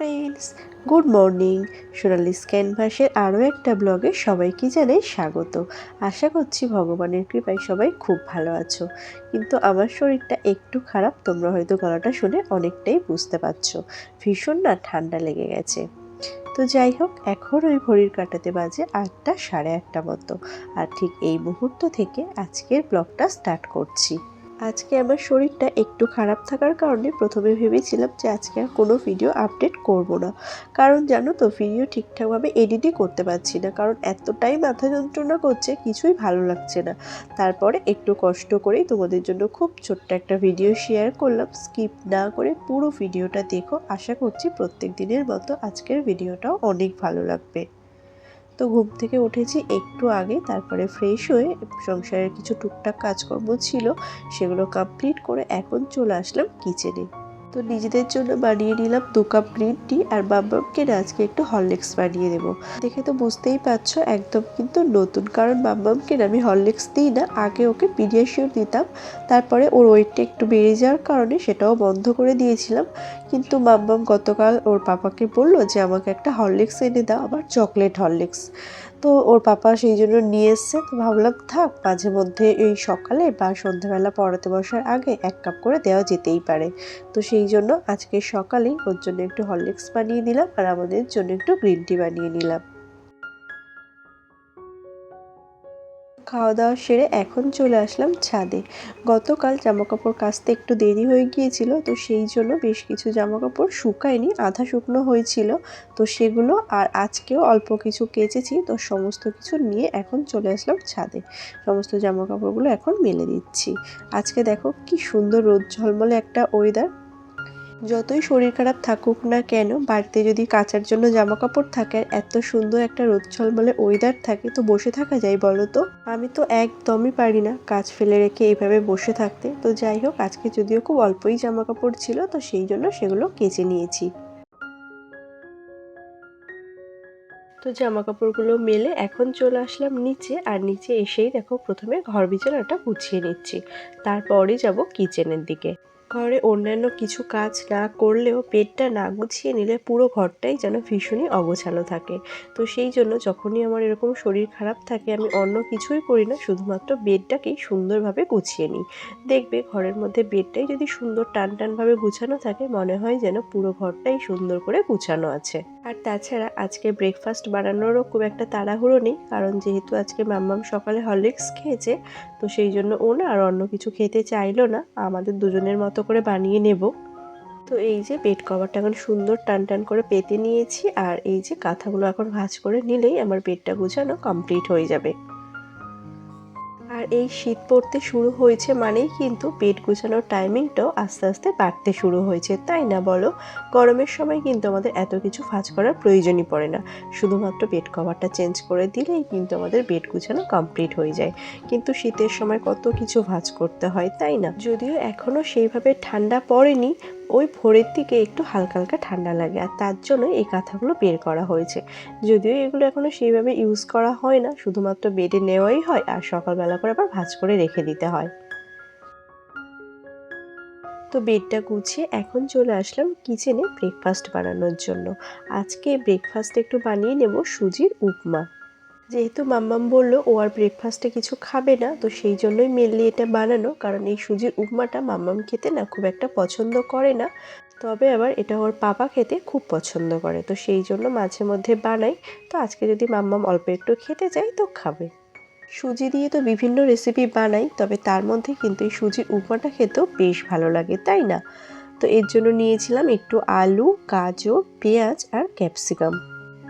Friends, good morning. Sonali's ক্যানভাসের আরও একটা ব্লগে সবাইকে জানাই স্বাগত। আশা করছি ভগবানের কৃপায় সবাই খুব ভালো আছো। কিন্তু আমার শরীরটা একটু খারাপ, তোমরা হয়তো গলাটা শুনে অনেকটাই বুঝতে পারছো। ভীষণ না ঠান্ডা লেগে গেছে। তো যাই হোক, এখন ওই ঘড়ির কাঁটাতে বাজে 8টা সাড়ে 8টা মতো। আর ঠিক এই মুহূর্ত থেকে আজকের ব্লগটা স্টার্ট করছি। আজকে আমার শরীরটা একটু খারাপ থাকার কারণে প্রথমে ভেবেছিলাম যে আজকে আর কোনো ভিডিও আপডেট করব না, কারণ জানো তো ভিডিও ঠিকঠাকভাবে এডিটই করতে পারছি না, কারণ এতটাই মাথা যন্ত্রণা করছে, কিছুই ভালো লাগছে না। তারপরে একটু কষ্ট করেই তোমাদের জন্য খুব ছোট্ট একটা ভিডিও শেয়ার করলাম। স্কিপ না করে পুরো ভিডিওটা দেখো, আশা করছি প্রত্যেক দিনের মতো আজকের ভিডিওটাও অনেক ভালো লাগবে। তো ঘুম থেকে উঠেছি একটু আগে, তারপরে ফ্রেশ হয়ে সংসারের কিছু টুকটাক কাজকর্ম ছিল সেগুলো কমপ্লিট করে এখন চলে আসলাম কিচেনে। তো নিজেদের জন্য বানিয়ে নিলাম 2 কাপ গ্রিন টি, আর বাম্বামকে না আজকে একটু হরলিক্স বানিয়ে দেবো। দেখে তো বুঝতেই পারছো একদম কিন্তু নতুন, কারণ বাম্বামকে না আমি হরলিক্স দিই না, আগে ওকে পিডিয়াশিওর দিতাম। তারপরে ওর ওয়েটটা একটু বেড়ে যাওয়ার কারণে সেটাও বন্ধ করে দিয়েছিলাম। কিন্তু বাম্বাম গতকাল ওর পাপাকে বলল যে আমাকে একটা হরলিক্স এনে দাও, আবার চকলেট হরলিক্স। তো ওর পাপা সেই জন্য নিয়ে এসছে। তো ভাবলাম থাক, মাঝে মধ্যে এই সকালে বা সন্ধ্যাবেলা পড়াতে বসার আগে 1 কাপ করে দেওয়া যেতেই পারে। তো সেই জন্য আজকে সকালেই ওর জন্য একটু হরলিক্স বানিয়ে দিলাম, আর আমাদের জন্য একটু গ্রিন টি বানিয়ে নিলাম। খাওয়া দাওয়া সেরে এখন চলে আসলাম ছাদে। গতকাল জামাকাপড় কাচতে একটু দেরি হয়ে গিয়েছিল, তো সেই জন্য বেশ কিছু জামাকাপড় শুকায়নি, আধা শুকনো হয়েছিল। তো সেগুলো আর আজকেও অল্প কিছু কেচেছি। তো সমস্ত কিছু নিয়ে এখন চলে আসলাম ছাদে, সমস্ত জামাকাপড়গুলো এখন মেলে দিচ্ছি। আজকে দেখো কি সুন্দর রোদ ঝলমলে একটা ওয়েদার। যতই শরীর খারাপ থাকুক না কেন, বাড়িতে যদি কাচার জন্য জামা কাপড় থাকে আর এত সুন্দর একটা রোদ ঝলমলে ওয়েদার থাকে, তো বসে থাকা যায় বলো তো? আমি তো একদমই পারি না কাজ ফেলে রেখে এইভাবে বসে থাকতে। তো যাই হোক, আজকে যদিও খুব অল্পই জামা কাপড় ছিল, তো সেই জন্য সেগুলো কেচে নিয়েছি। তো জামা কাপড়গুলো মেলে এখন চলে আসলাম নিচে, আর নিচে এসেই দেখো প্রথমে ঘর বিছানাটা গুছিয়ে নিচ্ছি, তারপরে যাব কিচেনের দিকে। ঘরে অন্যান্য কিছু কাজ না করলেও বেডটা না গুছিয়ে নিলে পুরো ঘরটাই যেন ভীষণই অগোছালো থাকে। তো সেই জন্য যখনই আমার এরকম শরীর খারাপ থাকে, আমি অন্য কিছুই করি না, শুধুমাত্র বেডটাকেই সুন্দরভাবে গুছিয়ে নিই। দেখবে ঘরের মধ্যে বেডটাই যদি সুন্দর টান টানভাবে গুছানো থাকে, মনে হয় যেন পুরো ঘরটাই সুন্দর করে গুছানো আছে। আর তাছাড়া আজকে ব্রেকফাস্ট বানানোরও খুব একটা তাড়াহুড়ো নেই, কারণ যেহেতু আজকে মাম্মাম সকালে হরলিক্স খেয়েছে, তো সেই জন্য ও না আর অন্য কিছু খেতে চাইলো না, আমাদের দুজনের মতো করে বানিয়ে নেব। তো এই যে বেড কভারটা এখন সুন্দর টান টান করে পেতে নিয়েছি, আর এই যে কাঁথাগুলো এখন ভাঁজ করে নিলেই আমার বেডটা গুছানো কমপ্লিট হয়ে যাবে। আর এই শীত পড়তে শুরু হয়েছে মানেই কিন্তু বেড গুছানোর টাইমিংটাও আস্তে আস্তে বাড়তে শুরু হয়েছে, তাই না বলো? গরমের সময় কিন্তু আমাদের এত কিছু ভাঁজ করার প্রয়োজনই পড়ে না, শুধুমাত্র বেড কভারটা চেঞ্জ করে দিলেই কিন্তু আমাদের বেড গুছানো কমপ্লিট হয়ে যায়। কিন্তু শীতের সময় কত কিছু ভাঁজ করতে হয়, তাই না? যদিও এখনও সেইভাবে ঠান্ডা পড়েনি, ওই ভোরের দিকে একটু হালকা হালকা ঠান্ডা লাগে, আর তার জন্য এই কাঁথাগুলো বের করা হয়েছে। যদিও এগুলো এখনও সেইভাবে ইউজ করা হয় না, শুধুমাত্র বেডে নেওয়াই হয় আর সকালবেলা করে আবার ভাঁজ করে রেখে দিতে হয়। তো বেডটা গুছিয়ে এখন চলে আসলাম কিচেনে ব্রেকফাস্ট বানানোর জন্য। আজকে ব্রেকফাস্টে একটু বানিয়ে নেব সুজির উপমা। যেহেতু মাম্মাম বলল ও আর ব্রেকফাস্টে কিছু খাবে না, তো সেই জন্যই মেনলি এটা বানানো, কারণ এই সুজির উপমাটা মাম্মাম খেতে না খুব একটা পছন্দ করে না। তবে আবার এটা ওর পাপা খেতে খুব পছন্দ করে, তো সেই জন্য মাঝে মধ্যে বানাই। তো আজকে যদি মাম্মাম অল্প একটু খেতে চাই তো খাবে। সুজি দিয়ে তো বিভিন্ন রেসিপি বানাই, তবে তার মধ্যে কিন্তু এই সুজির উপমাটা খেতেও বেশ ভালো লাগে, তাই না? তো এর জন্য নিয়েছিলাম একটু আলু, গাজর, পেঁয়াজ আর ক্যাপসিকাম।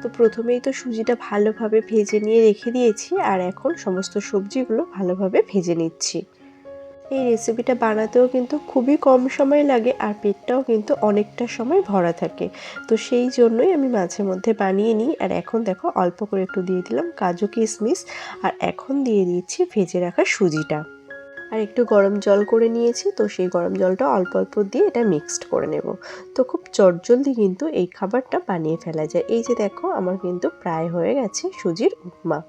তো প্রথমেই তো সুজিটা ভালোভাবে ভেজে নিয়ে রেখে দিয়েছি, আর এখন সমস্ত সবজিগুলো ভালোভাবে ভেজে নিচ্ছি। এই রেসিপিটা বানাতেও কিন্তু খুবই কম সময় লাগে, আর পেটটাও কিন্তু অনেকটা সময় ভরা থাকে। তো সেই জন্যই আমি মাঝে মধ্যে বানিয়ে নিই। আর এখন দেখো অল্প করে একটু দিয়ে দিলাম কাজু কিশমিশ, আর এখন দিয়ে দিচ্ছি ভেজে রাখা সুজিটা। আর একটু গরম জল করে নিয়েছি, তো সেই গরম জলটা অল্প অল্প দিয়ে এটা মিক্সড করে নেব। তো খুব চটজলদি কিন্তু এই খাবারটা বানিয়ে ফেলা যায়। এই যে দেখো আমার কিন্তু প্রায় হয়ে গেছে সুজির উপমা।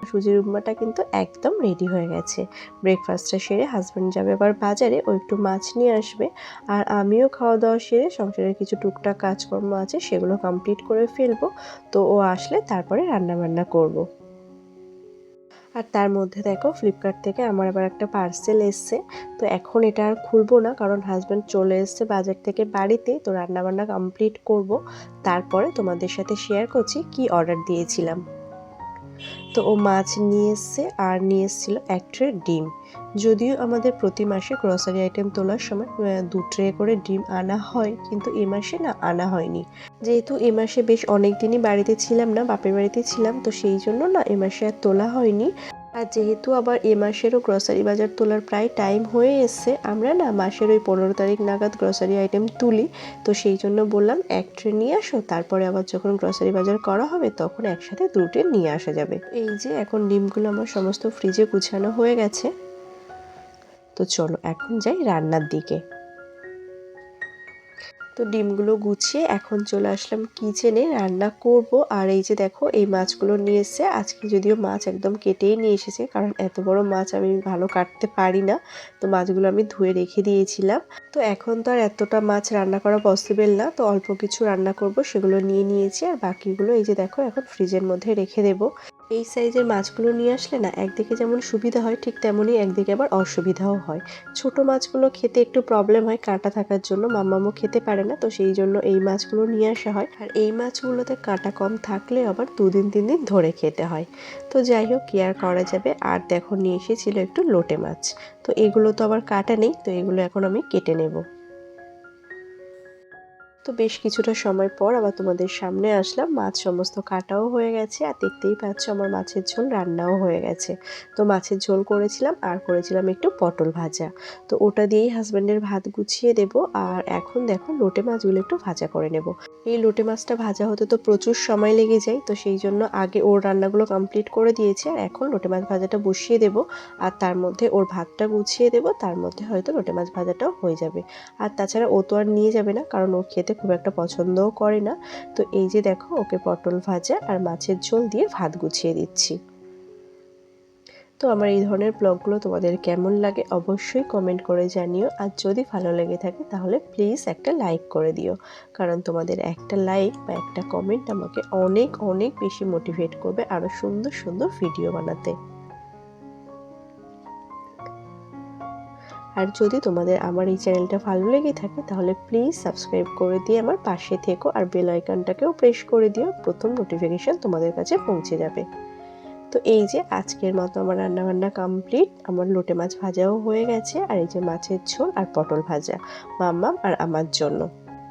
সুজির উপমাটা কিন্তু একদম রেডি হয়ে গেছে। ব্রেকফাস্টটা সেরে হাজব্যান্ড যাবে আবার বাজারে, ও একটু মাছ নিয়ে আসবে। আর আমিও খাওয়া দাওয়া সেরে সংসারের কিছু টুকটাক কাজকর্ম আছে সেগুলো কমপ্লিট করে ফেলবো। তো ও আসলে তারপরে রান্নাবান্না করব। আর তার মধ্যে দেখো ফ্লিপকার্ট থেকে আমার আবার একটা পার্সেল এসছে। তো এখন এটা আর খুলবো না, কারণ হাজব্যান্ড চলে এসছে বাজার থেকে বাড়িতে। তো রান্নাবান্না কমপ্লিট করব, তারপরে তোমাদের সাথে শেয়ার করছি কি অর্ডার দিয়েছিলাম। তো ও মাছ নিয়ে এসছে আর নিয়ে এসেছিলো এক ট্রে ডিম। যদিও আমাদের প্রতি মাসে গ্রসারি আইটেম তোলার সময় 2 ট্রে করে ডিম আনা হয়, কিন্তু এ মাসে না আনা হয়নি। যেহেতু এ মাসে বেশ অনেক দিনই বাড়িতে ছিলাম না, বাপের বাড়িতে ছিলাম, তো সেই জন্য না এ মাসে আর তোলা হয়নি। আর যেহেতু আবার এ মাসেরও গ্রসারি বাজার তোলার প্রায় টাইম হয়ে এসছে, আমরা না মাসের ওই 15 তারিখ নাগাদ গ্রসারি আইটেম তুলি। তো সেই জন্য বললাম এক ট্রে নিয়ে আসো, তারপরে আবার যখন গ্রসারি বাজার করা হবে তখন একসাথে 2 ট্রে নিয়ে আসা যাবে। এই যে এখন ডিমগুলো আমার সমস্ত ফ্রিজে গুছানো হয়ে গেছে। তো চলো এখন যাই রান্নার দিকে। তো ডিমগুলো গুছিয়ে এখন চলে আসলাম কিচেনে, রান্না করব। আর এই যে দেখো এই মাছগুলো নিয়ে এসেছে। আজকে যদিও মাছ একদম কেটেই নিয়ে এসেছে, কারণ এত বড় মাছ আমি ভালো কাটতে পারি না। তো মাছগুলো আমি ধুয়ে রেখে দিয়েছিলাম। তো এখন তো আর এতটা মাছ রান্না করা পসিবল না, তো অল্প কিছু রান্না করব সেগুলো নিয়ে নিয়েছি। আর বাকিগুলো এই যে দেখো এখন ফ্রিজের মধ্যে রেখে দেবো। এই সাইজের মাছগুলো নিয়ে আসলে না একদিকে যেমন সুবিধা হয়, ঠিক তেমনই একদিকে আবার অসুবিধাও হয়। ছোট মাছগুলো খেতে একটু প্রবলেম হয় কাঁটা থাকার জন্য, মাম্মামও খেতে পারে না। তো সেই জন্য এই মাছগুলো নিয়ে আসা হয়। আর এই মাছগুলোতে কাঁটা কম থাকলে আবার 2 দিন 3 দিন ধরে খেতে হয়। তো যাই হোক, কি আর করা যাবে। আর দেখো নিয়ে এসেছিল একটু লোটে মাছ। তো এগুলো তো আবার কাটা নেই, তো এগুলো এখন আমি কেটে নেব। তো বেশ কিছুটা সময় পর আবার তোমাদের সামনে আসলাম। মাছ সমস্ত কাটাও হয়ে গেছে, আর দেখতেই পাচ্ছ আমার মাছের ঝোল রান্নাও হয়ে গেছে। তো মাছের ঝোল করেছিলাম, আর করেছিলাম একটু পটল ভাজা। তো ওটা দিয়েই হাজব্যান্ডের ভাত গুছিয়ে দেব। আর এখন দেখো লোটে মাছগুলো একটু ভাজা করে নেব। এই লোটে মাছটা ভাজা হতে তো প্রচুর সময় লেগে যায়, তো সেই জন্য আগে ওর রান্নাগুলো কমপ্লিট করে দিয়েছি। আর এখন লোটে মাছ ভাজাটা বসিয়ে দেব, আর তার মধ্যে ওর ভাতটা গুছিয়ে দেব। তার মধ্যে হয়তো লোটে মাছ ভাজাটাও হয়ে যাবে। আর তাছাড়া ও তো আর নিয়ে যাবে না, কারণ ও খেতে খুব একটা পছন্দও করে না। তো এই যে দেখো ওকে পটল ভাজা আর মাছের ঝোল দিয়ে ভাত গুছিয়ে দিচ্ছি। তো আমার এই ধরনের ব্লগগুলো তোমাদের কেমন লাগে অবশ্যই কমেন্ট করে জানিও। আর যদি ভালো লেগে থাকে তাহলে প্লিজ একটা লাইক করে দিও, কারণ তোমাদের একটা লাইক বা একটা কমেন্ট আমাকে অনেক অনেক বেশি মোটিভেট করবে আরও সুন্দর সুন্দর ভিডিও বানাতে। আর যদি তোমাদের আমার এই চ্যানেলটা ভালো লেগে থাকে তাহলে প্লিজ সাবস্ক্রাইব করে দিয়ে আমার পাশে থেকো, আর বেল আইকনটাকেও প্রেস করে দিও, প্রথম নোটিফিকেশন তোমাদের কাছে পৌঁছে যাবে। তো এই যে আজকের মতো আমার রান্নাবান্না কমপ্লিট। আমার লোটে মাছ ভাজাও হয়ে গেছে, আর এই যে মাছের ঝোল আর পটল ভাজা মাম্মাম আর আমার জন্য।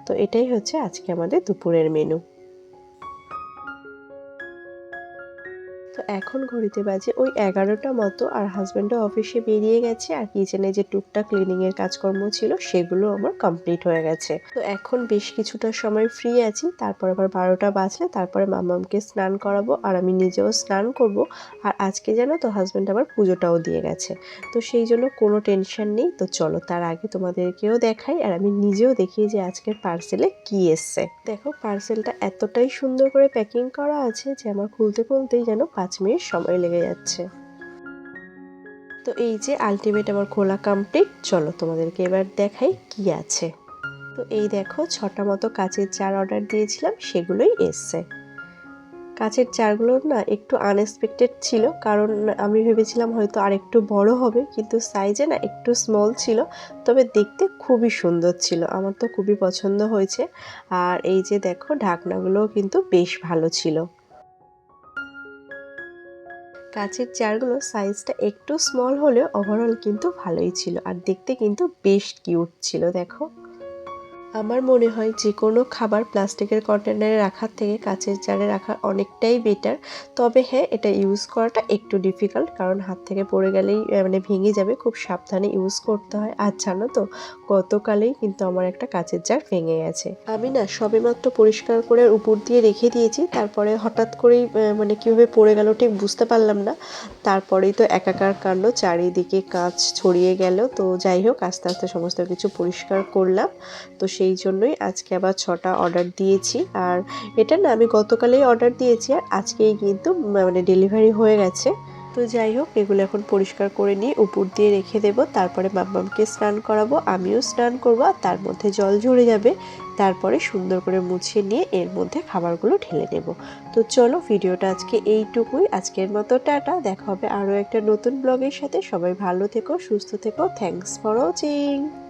তো এটাই হচ্ছে আজকে আমাদের দুপুরের মেনু। তো এখন ঘড়িতে বাজে ওই 11টা মতো, আর হাজব্যান্ডও অফিসে বেরিয়ে গেছে। আর কিচেনে যে টুকটাক ক্লিনিংয়ের কাজকর্ম ছিল সেগুলো আমার কমপ্লিট হয়ে গেছে। তো এখন বেশ কিছুটা সময় ফ্রি আছি, তারপর আবার 12টা বাজলে তারপরে মাম্মামকে স্নান করাবো, আর আমি নিজেও স্নান করব। আর আজকে জানো তো হাজব্যান্ড আবার পুজোটাও দিয়ে গেছে, তো সেই জন্য কোনো টেনশন নেই। তো চলো তার আগে তোমাদেরকেও দেখাই, আর আমি নিজেও দেখি যে আজকের পার্সেলে কি এসছে। দেখো পার্সেলটা এতটাই সুন্দর করে প্যাকিং করা আছে যে আমার খুলতে খুলতেই যেন 5 মিনিট সময় লেগে যাচ্ছে। তো এই যে আলটিমেট আমার খোলা কমপ্লিট। চলো তোমাদেরকে এবার দেখাই কি আছে। তো এই দেখো 6টা মতো কাচের জার অর্ডার দিয়েছিলাম, সেগুলোই এসছে। কাচের জারগুলো না একটু আনএক্সপেক্টেড ছিল, কারণ আমি ভেবেছিলাম হয়তো আর একটু বড় হবে, কিন্তু সাইজে না একটু স্মল ছিল। তবে দেখতে খুবই সুন্দর ছিল, আমার তো খুবই পছন্দ হয়েছে। আর এই যে দেখো ঢাকনাগুলোও কিন্তু বেশ ভালো ছিল। কাচের জারগুলো সাইজটা একটু স্মল হলেও ওভারঅল কিন্তু ভালোই ছিল, আর দেখতে কিন্তু বেশ কিউট ছিল। দেখো আমার মনে হয় যে কোনো খাবার প্লাস্টিকের কন্টেনারে রাখার থেকে কাচের জারে রাখা অনেকটাই বেটার। তবে হ্যাঁ, এটা ইউজ করাটা একটু ডিফিকাল্ট, কারণ হাত থেকে পড়ে গেলেই মানে ভেঙে যাবে, খুব সাবধানে ইউজ করতে হয়। আর জানো তো গতকালেই কিন্তু আমার একটা কাচের জার ভেঙে গেছে। আমি না সবেমাত্র পরিষ্কার করে উপর দিয়ে রেখে দিয়েছি, তারপরে হঠাৎ করেই মানে কীভাবে পড়ে গেল ঠিক বুঝতে পারলাম না। তারপরেই তো একাকার কাণ্ড, চারিদিকে কাঁচ ছড়িয়ে গেল। তো যাই হোক আস্তে আস্তে সমস্ত কিছু পরিষ্কার করলাম। তো সেই জন্যই আজকে আবার 6টা অর্ডার দিয়েছি। আর এটা না আমি গতকালেই অর্ডার দিয়েছি আর আজকেই কিন্তু মানে ডেলিভারি হয়ে গেছে। তো যাই হোক, এগুলো এখন পরিষ্কার করে নিয়ে উপর দিয়ে রেখে দেব। তারপরে মাম্মামকে স্নান করাবো, আমিও স্নান করবো, আর তার মধ্যে জল ঝরে যাবে। তারপরে সুন্দর করে মুছিয়ে নিয়ে এর মধ্যে খাবারগুলো ঢেলে নেব। তো চলো, ভিডিওটা আজকে এইটুকুই। আজকের মতো টাটা, দেখা হবে আরও একটা নতুন ব্লগের সাথে। সবাই ভালো থেকো, সুস্থ থেকো। Thanks for watching.